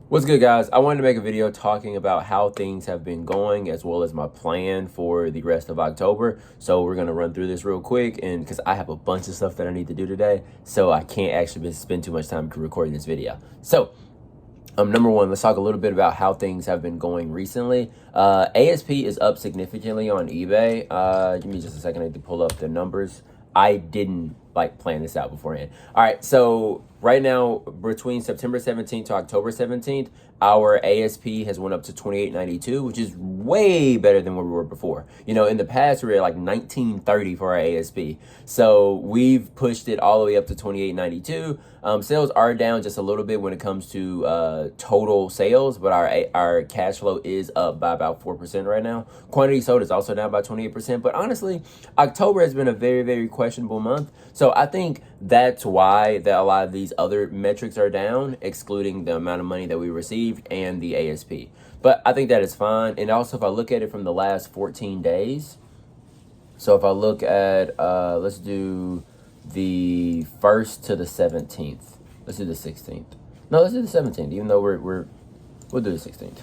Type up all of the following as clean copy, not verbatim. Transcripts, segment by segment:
What's good, guys? I wanted to make a video talking about how things have been going as well as my plan for the rest of October. So we're going to run through this real quick, and because I have a bunch of stuff that I need to do today, so I can't actually spend too much time recording this video. So number one, let's talk a little bit about how things have been going recently. ASP is up significantly on eBay. Give me just a second. I need to pull up the numbers. I didn't plan this out beforehand. All right, so right now between September 17th to October 17th, our ASP has went up to 28.92, which is way better than where we were before. You know, in the past we were at like 19.30 for our ASP. So we've pushed it all the way up to 28.92. Sales are down just a little bit when it comes to total sales, but our cash flow is up by about 4% right now. Quantity sold is also down by 28%, but honestly, October has been a very, very questionable month. So I think that's why that a lot of these other metrics are down, excluding the amount of money that we received and the ASP. But I think that is fine. And also, if I look at it from the last 14 days, so if I look at, let's do the 1st to the 17th. Let's do the 16th. No, let's do the 17th, even though we'll do the 16th.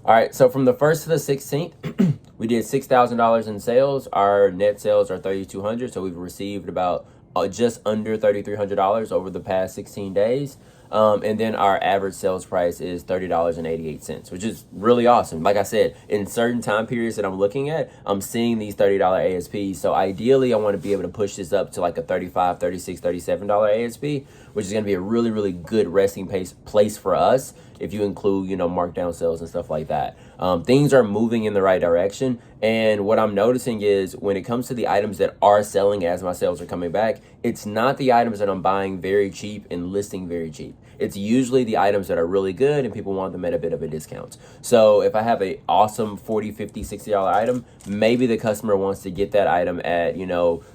All right, so from the 1st to the 16th, we did $6,000 in sales. Our net sales are $3,200, so we've received about just under $3,300 over the past 16 days. And then our average sales price is $30.88, which is really awesome. Like I said, in certain time periods that I'm looking at, I'm seeing these $30 ASPs. So ideally, I want to be able to push this up to like a $35, $36, $37 ASP, which is going to be a really, really good resting place for us if you include, markdown sales and stuff like that. Things are moving in the right direction. And what I'm noticing is when it comes to the items that are selling as my sales are coming back, it's not the items that I'm buying very cheap and listing very cheap. It's usually the items that are really good and people want them at a bit of a discount. So if I have an awesome $40, $50, $60 item, maybe the customer wants to get that item at,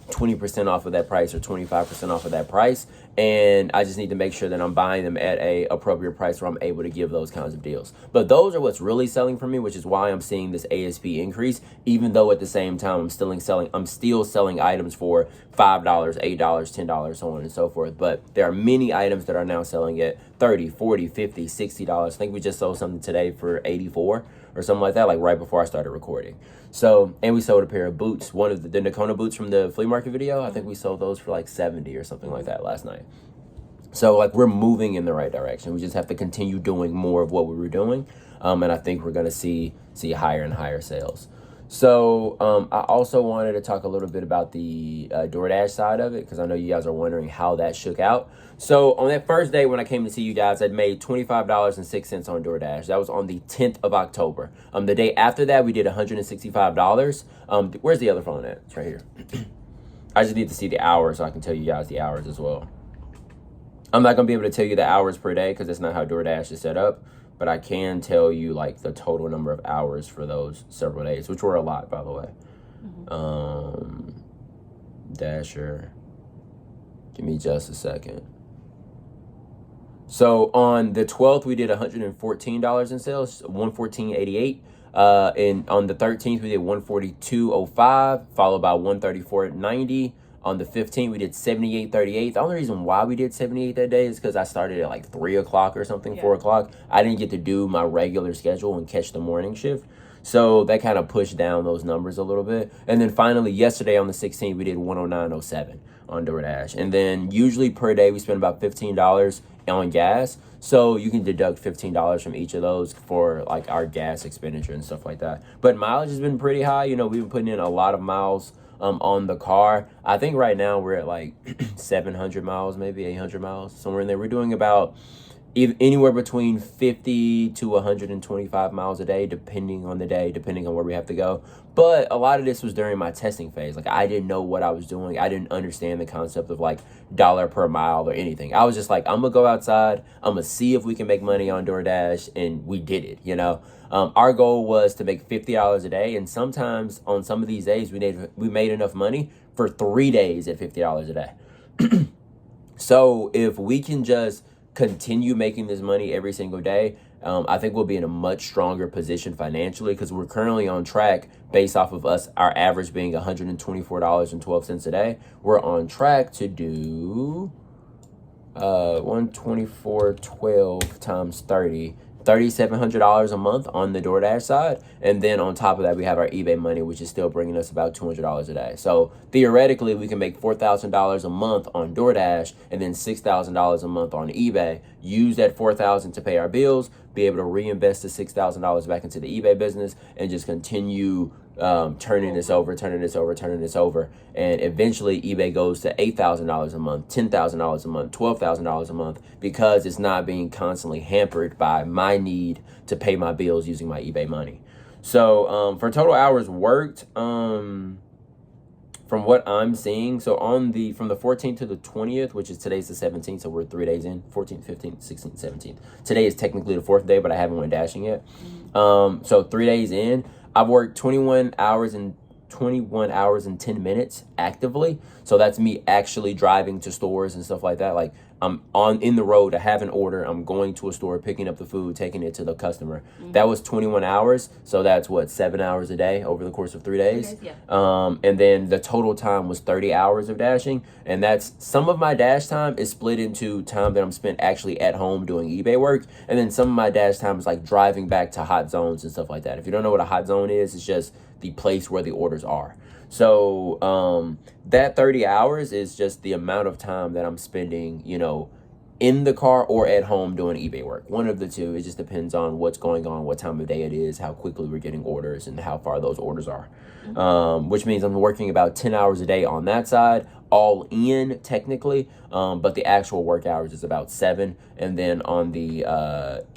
20% off of that price or 25% off of that price. And I just need to make sure that I'm buying them at a appropriate price where I'm able to give those kinds of deals. But those are what's really selling for me, which is why I'm seeing this ASP increase, even though at the same time I'm still selling items for $5, $8, $10, so on and so forth. But there are many items that are now selling at $30, $40, $50, $60. I think we just sold something today for $84 or something like that, like right before I started recording. So, and we sold a pair of boots, one of the Nakona boots from the flea market video. I think we sold those for like 70 or something like that last night. So like we're moving in the right direction. We just have to continue doing more of what we were doing. And I think we're going to see higher and higher sales. So I also wanted to talk a little bit about the Doordash side of it, because I know you guys are wondering how that shook out. So on that first day when I came to see you guys, I'd made $25.06 on Doordash. That was on the 10th of October. The day after that, we did $165. Where's the other phone at? It's right here. I just need to see the hours so I can tell you guys the hours as well. I'm not going to be able to tell you the hours per day because that's not how Doordash is set up. But I can tell you like the total number of hours for those several days, which were a lot, by the way. Dasher. Give me just a second. So on the 12th, we did $114 in sales, $114.88. And on the 13th, we did $142.05, followed by $134.90. On the 15th, we did $78.38. The only reason why we did $78 that day is because I started at like 3 o'clock or something, 4 o'clock. I didn't get to do my regular schedule and catch the morning shift. So that kind of pushed down those numbers a little bit. And then finally, yesterday on the 16th, we did $109.07 on Doordash. And then usually per day, we spend about $15 on gas. So you can deduct $15 from each of those for like our gas expenditure and stuff like that. But mileage has been pretty high. We've been putting in a lot of miles on the car. I think right now we're at like 700 miles, maybe 800 miles, somewhere in there. We're doing about anywhere between 50 to 125 miles a day, depending on the day, depending on where we have to go. But a lot of this was during my testing phase. Like I didn't know what I was doing. I didn't understand the concept of like dollar per mile or anything. I was just like, I'm gonna go outside. I'm gonna see if we can make money on Doordash, and we did it. Our goal was to make $50 a day, and sometimes on some of these days we made enough money for 3 days at $50 a day. So if we can just continue making this money every single day, I think we'll be in a much stronger position financially, because we're currently on track based off of our average being $124.12 a day. We're on track to do $124.12 times 30, $3,700 a month on the DoorDash side. And then on top of that, we have our eBay money, which is still bringing us about $200 a day. So theoretically, we can make $4,000 a month on DoorDash and then $6,000 a month on eBay. Use that $4,000 to pay our bills, be able to reinvest the $6,000 back into the eBay business, and just continue turning this over. And eventually eBay goes to $8,000 a month, $10,000 a month, $12,000 a month, because it's not being constantly hampered by my need to pay my bills using my eBay money. So for total hours worked, from what I'm seeing, so from the 14th to the 20th, which is today's the 17th, so we're 3 days in, 14th, 15th, 16th, 17th. Today is technically the 4th day, but I haven't went dashing yet. So 3 days in, I've worked 21 hours and 10 minutes actively. So that's me actually driving to stores and stuff like that. Like I'm in the road, I have an order, I'm going to a store, picking up the food, taking it to the customer. That was 21 hours. So that's 7 hours a day over the course of 3 days. And then the total time was 30 hours of dashing. And that's some of my dash time is split into time that I'm spent actually at home doing eBay work. And then some of my dash time is like driving back to hot zones and stuff like that. If you don't know what a hot zone is, it's just the place where the orders are. So that 30 hours is just the amount of time that I'm spending, in the car or at home doing eBay work. One of the two. It just depends on what's going on, what time of day it is, how quickly we're getting orders, and how far those orders are. Which means I'm working about 10 hours a day on that side, all in technically, but the actual work hours is about 7. And then on the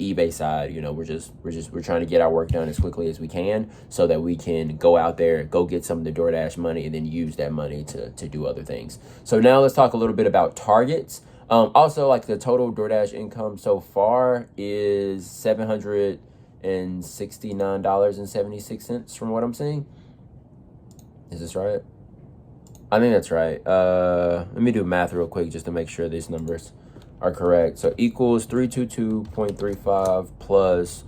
eBay side, we're trying to get our work done as quickly as we can so that we can go out there, go get some of the DoorDash money, and then use that money to do other things. So now let's talk a little bit about targets. Also, like the total DoorDash income so far is $769.76 from what I'm seeing. Is this right? I think that's right. Let me do math real quick just to make sure these numbers are correct. So equals 322.35 plus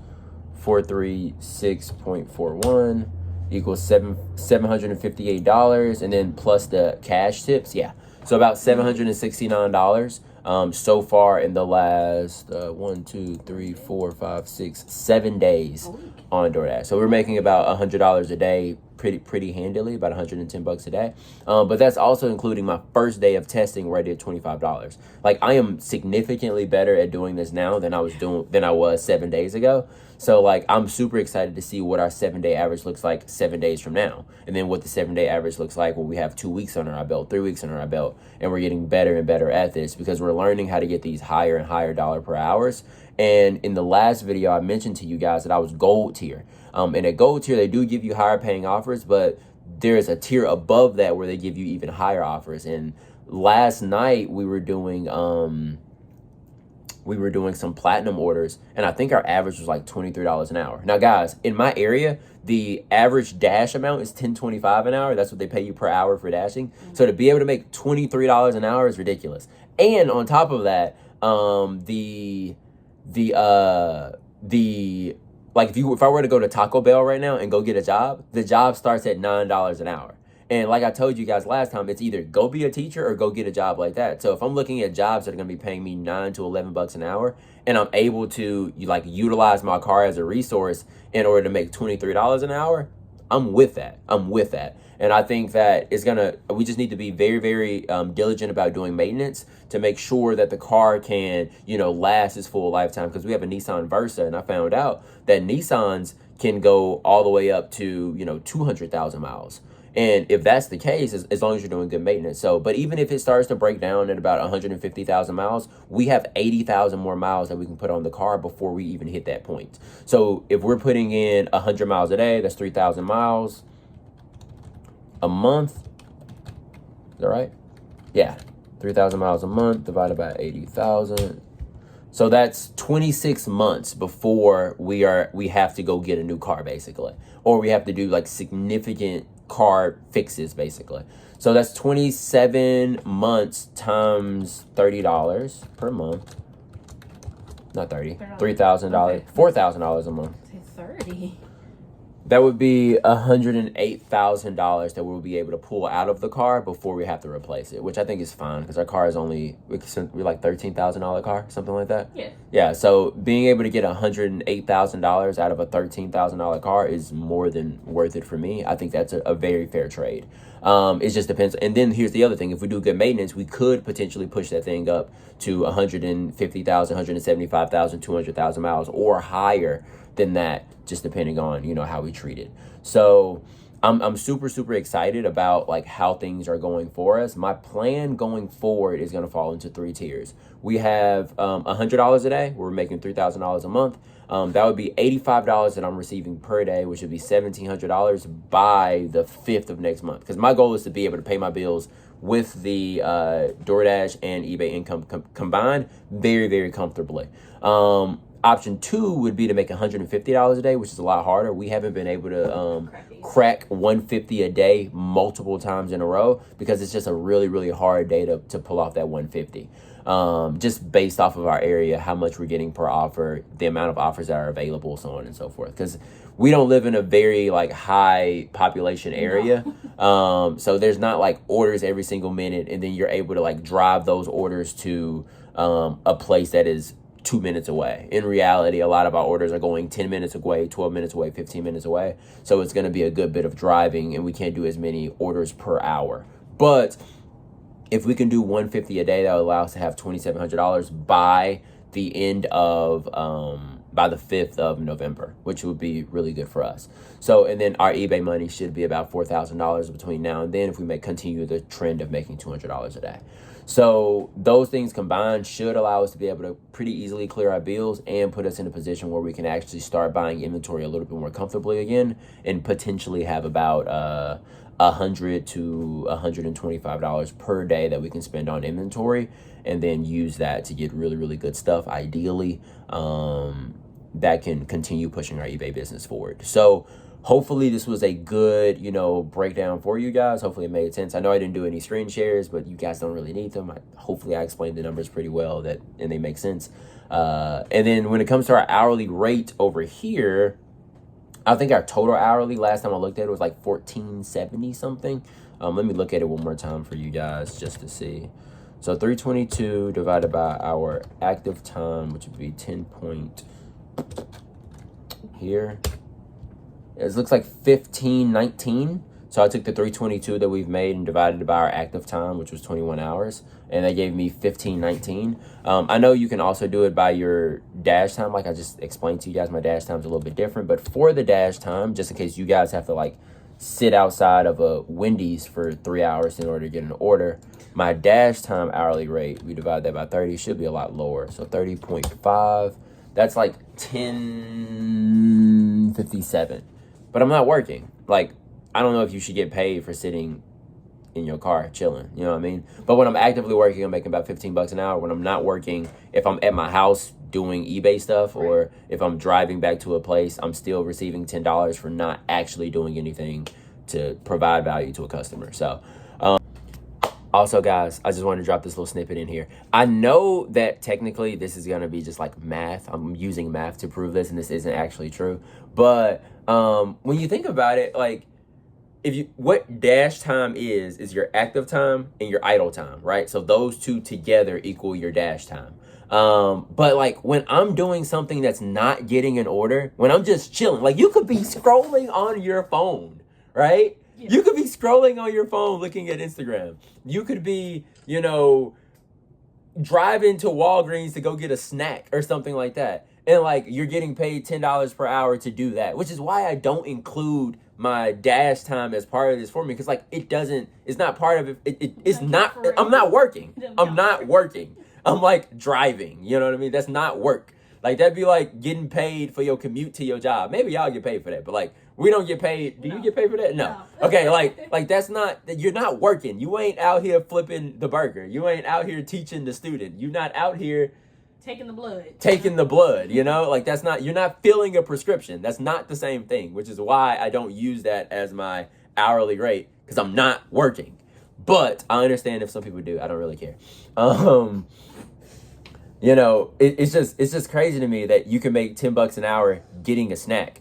436.41 equals $758, and then plus the cash tips. Yeah. So about $769 so far in the last 7 days on DoorDash. So we're making about $100 a day pretty handily, about $110 a day. But that's also including my first day of testing where I did $25. Like I am significantly better at doing this now than I was 7 days ago. So like I'm super excited to see what our 7-day average looks like 7 days from now. And then what the 7-day average looks like when we have 2 weeks under our belt, 3 weeks under our belt. And we're getting better and better at this because we're learning how to get these higher and higher dollar per hours. And in the last video, I mentioned to you guys that I was gold tier. And at gold tier, they do give you higher paying offers, but there's a tier above that where they give you even higher offers. And last night we were doing some platinum orders, and I think our average was like $23 an hour. Now, guys, in my area, the average dash amount is $10.25 an hour. That's what they pay you per hour for dashing. So to be able to make $23 an hour is ridiculous. And on top of that, if I were to go to Taco Bell right now and go get a job, the job starts at $9 an hour. And like I told you guys last time, it's either go be a teacher or go get a job like that. So if I'm looking at jobs that are going to be paying me $9 to $11 an hour, and I'm able to utilize my car as a resource in order to make $23 an hour, I'm with that. And I think that we just need to be very, very diligent about doing maintenance to make sure that the car can, last its full lifetime. Because we have a Nissan Versa, and I found out that Nissans can go all the way up to, 200,000 miles. And if that's the case, as long as you're doing good maintenance. But even if it starts to break down at about 150,000 miles, we have 80,000 more miles that we can put on the car before we even hit that point. So if we're putting in 100 miles a day, that's 3,000 miles a month. Is that right? Yeah. 3,000 miles a month divided by 80,000. So that's 26 months before we have to go get a new car, basically. Or we have to do significant car fixes, basically. So that's 27 months times $30 per month. Not 30. $3,000. $4,000 a month. 30. That would be $108,000 that we'll be able to pull out of the car before we have to replace it, which I think is fine because our car is only we're like $13,000 car, something like that. Yeah. Yeah. So being able to get $108,000 out of a $13,000 car is more than worth it for me. I think that's a very fair trade. It just depends. And then here's the other thing: if we do good maintenance, we could potentially push that thing up to 150,000, 175,000, 200,000 miles or higher than that, just depending on, you know, how we treat it. So I'm super excited about like how things are going for us. My plan going forward is going to fall into 3 tiers. We have $100 a day. We're making $3,000 a month. That would be $85 that I'm receiving per day, which would be $1,700 by the 5th of next month. Because my goal is to be able to pay my bills with the Doordash and eBay income combined very comfortably. Option 2 would be to make $150 a day, which is a lot harder. We haven't been able to crack $150 a day multiple times in a row because it's just a really hard day to pull off that $150. Just based off of our area, how much we're getting per offer, the amount of offers that are available, so on and so forth. Because we don't live in a very like high population area. So there's not like orders every single minute, and then you're able to like drive those orders to a place that is 2 minutes away. In reality, a lot of our orders are going 10 minutes away, 12 minutes away, 15 minutes away. So it's going to be a good bit of driving, and we can't do as many orders per hour. But if we can do $150 a day, that will allow us to have $2,700 by the end of by the 5th of November, which would be really good for us. So, and then our eBay money should be about $4,000 between now and then if we continue the trend of making $200 a day. So those things combined should allow us to be able to pretty easily clear our bills and put us in a position where we can actually start buying inventory a little bit more comfortably again and potentially have about $100 to $125 per day that we can spend on inventory, and then use that to get really good stuff, ideally, that can continue pushing our eBay business forward. So hopefully this was a good, you know, breakdown for you guys. Hopefully it made sense. I know I didn't do any screen shares, but you guys don't really need them. Hopefully I explained the numbers pretty well and they make sense. And then when it comes to our hourly rate over here, I think our total hourly last time I looked at it was like $14.70 something. Let me look at it one more time for you guys just to see. So 322 divided by our active time, which would be 10 point here. It looks like 15.19. So I took the 322 that we've made and divided it by our active time, which was 21 hours. And that gave me 15.19. I know you can also do it by your dash time. Like I just explained to you guys, my dash time is a little bit different. But for the dash time, just in case you guys have to like sit outside of a Wendy's for 3 hours in order to get an order, my dash time hourly rate, we divide that by 30, should be a lot lower. So 30.5, that's like 10.57. But I'm not working. Like, I don't know if you should get paid for sitting in your car chilling, you know what I mean? But when I'm actively working, I'm making about $15 an hour. When I'm not working, if I'm at my house doing eBay stuff, or if I'm driving back to a place, I'm still receiving $10 for not actually doing anything to provide value to a customer. So also, guys, I just wanted to drop this little snippet in here. I know that technically this is going to be just like math. I'm using math to prove this, and this isn't actually true. But when you think about it, like, what dash time is your active time and your idle time, right? So those two together equal your dash time. But like when I'm doing something that's not getting an order, when I'm just chilling, like you could be scrolling on your phone, right? Yeah. You could be scrolling on your phone looking at Instagram. You could be, you know, driving to Walgreens to go get a snack or something like that. And like you're getting paid $10 per hour to do that, which is why I don't include my dash time as part of this for me, because like it's not part of it. It's not, I'm not working. I'm not working. I'm like driving, you know what I mean? That's not work. Like that'd be like getting paid for your commute to your job. Maybe y'all get paid for that, but like we don't get paid. Do you get paid for that? No. Okay, like that's not, you're not working. You ain't out here flipping the burger. You ain't out here teaching the student. You're not out here taking the blood, you know, like that's not, you're not filling a prescription. That's not the same thing, which is why I don't use that as my hourly rate, because I'm not working. But I understand if some people do. I don't really care. You know, it's just crazy to me that you can make $10 an hour getting a snack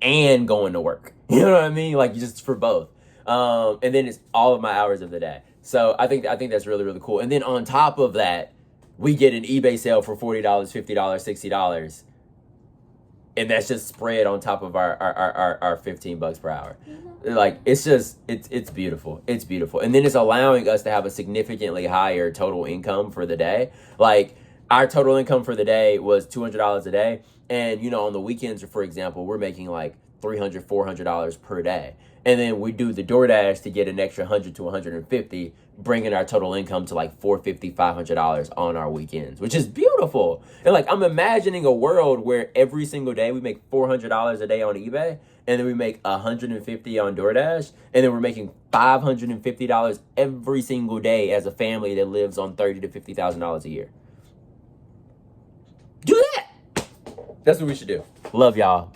and going to work. You know what I mean? Like just for both. And then it's all of my hours of the day. So I think that's really, really cool. And then on top of that, we get an eBay sale for $40, $50, $60. And that's just spread on top of our $15 per hour. Like it's beautiful. It's beautiful. And then it's allowing us to have a significantly higher total income for the day. Like our total income for the day was $200 a day. And you know, on the weekends, for example, we're making like $300, $400 per day. And then we do the Doordash to get an extra $100 to $150, bringing our total income to like $450, $500 on our weekends, which is beautiful. And like, I'm imagining a world where every single day we make $400 a day on eBay, and then we make $150 on Doordash, and then we're making $550 every single day as a family that lives on $30,000 to $50,000 a year. Do that. That's what we should do. Love y'all.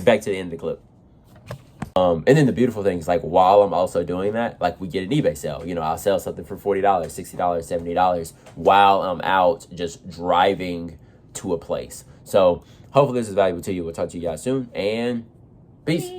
Back to the end of the clip. And then the beautiful thing is, like, while I'm also doing that, like, we get an eBay sale. You know, I'll sell something for $40, $60, $70 while I'm out just driving to a place. So hopefully this is valuable to you. We'll talk to you guys soon, and peace.